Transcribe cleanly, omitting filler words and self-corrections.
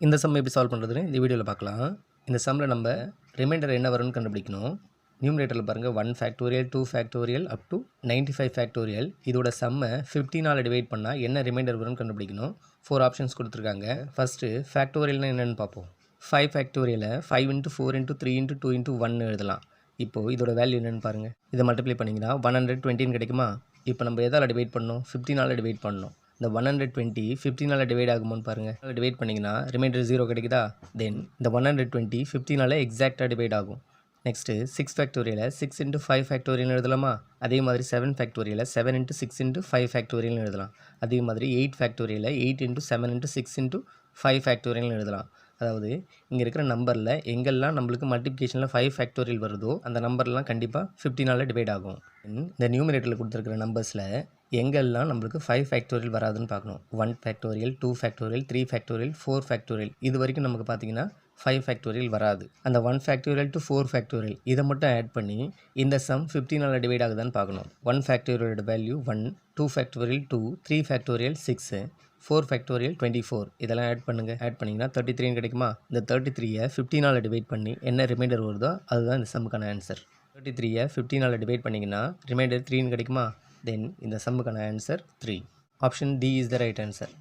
இந்த சம் எப்படி சால்வ் பண்ணுறதுன்னு இந்த வீடியோவில் பார்க்கலாம். இந்த சம்மில் நம்ம ரிமைண்டர் என்ன வரும்னு கண்டுபிடிக்கணும். நியூமரேட்டரில் பாருங்கள் 1 factorial 2 factorial up to 95 factorial. இதோட சம்மை 15ஆல் டிவைட் பண்ணால் என்ன ரிமைண்டர் வரும்னு கண்டுபிடிக்கணும். 4 ஆப்ஷன்ஸ் கொடுத்துருக்காங்க. ஃபஸ்ட்டு ஃபேக்டோரியல்னால் என்னென்னு பார்ப்போம். 5 ஃபேக்டோரியலை 5 × 4 × 3 × 2 × 1 எழுதலாம். இப்போது இதோட வேல்யூ என்னென்னு பாருங்கள். இதை மல்டிப்ளை பண்ணிங்கன்னா 120 கிடைக்குமா. இப்போ நம்ம எதால் டிவைட் பண்ணணும், 15ஆல் டிவைட் பண்ணணும். இந்த 120 15ஆல் டிவைட் ஆகுமோன்னு பாருங்கள். டிவைட் பண்ணிங்கன்னா ரிமைண்டர் 0 கிடைக்குதா. தென் இந்த 120 15ஆல் எக்ஸாக்டாக டிவைட் ஆகும். நெக்ஸ்ட்டு 6 ஃபேக்டோரியலை 6 × 5 ஃபேக்டோரியல்னு எழுதலாமா. அதே மாதிரி 7 ஃபேக்டோரியலை 7 × 6 × 5 ஃபேக்டோரியல்னு எழுதலாம். அதே மாதிரி 8 ஃபேக்டோரியலை 8 × 7 × 6 × 5 ஃபேக்டோரியல்னு எழுதலாம். அதாவது இங்கே இருக்கிற நம்பரில் எங்கெல்லாம் நம்மளுக்கு மல்டிப்ளிகேஷனில் 5 ஃபேக்டோரியல் வருதோ அந்த நம்பர்லாம் கண்டிப்பாக 15ஆல் டிவைட் ஆகும். இந்த நியூமரேட்டரில் கொடுத்துருக்கிற நம்பர்ஸில் எங்கெல்லாம் நம்மளுக்கு 5 ஃபேக்டோரியல் வராதுன்னு பார்க்கணும். 1 ஃபேக்டோரியல் 2 ஃபேக்டோரியல் 3 ஃபேக்டோரியல் 4 ஃபேக்டோரியல் இது வரைக்கும் நமக்கு பார்த்தீங்கன்னா 5 ஃபேக்டோரியல் வராது. அந்த 1 ஃபேக்டோரியல் டு 4 ஃபேக்டோரியல் இதை மட்டும் ஆட் பண்ணி இந்த சம் 15ஆல் டிவைட் ஆகுதான்னு பார்க்கணும். 1 ஃபேக்டோரியலோட வேல்யூ 1, 2 ஃபேக்டோரியல் 2, 3 ஃபேக்டோரியல் 6, 4 ஃபேக்டோரியல் 24. இதெல்லாம் ஆட் பண்ணுங்கள். ஆட் பண்ணிங்கன்னா 33 கிடைக்குமா. இந்த 33ஐ 15ஆல் டிவைட் பண்ணி என்ன ரிமைண்டர் வருதோ அதுதான் இந்த சம்முக்கான ஆன்சர். 33ஐ 15ஆல் டிவைட் பண்ணிங்கன்னா ரிமைண்டர் 3 கிடைக்குமா. தென் இந்த சம்முக்கான answer 3. Option D is the right answer.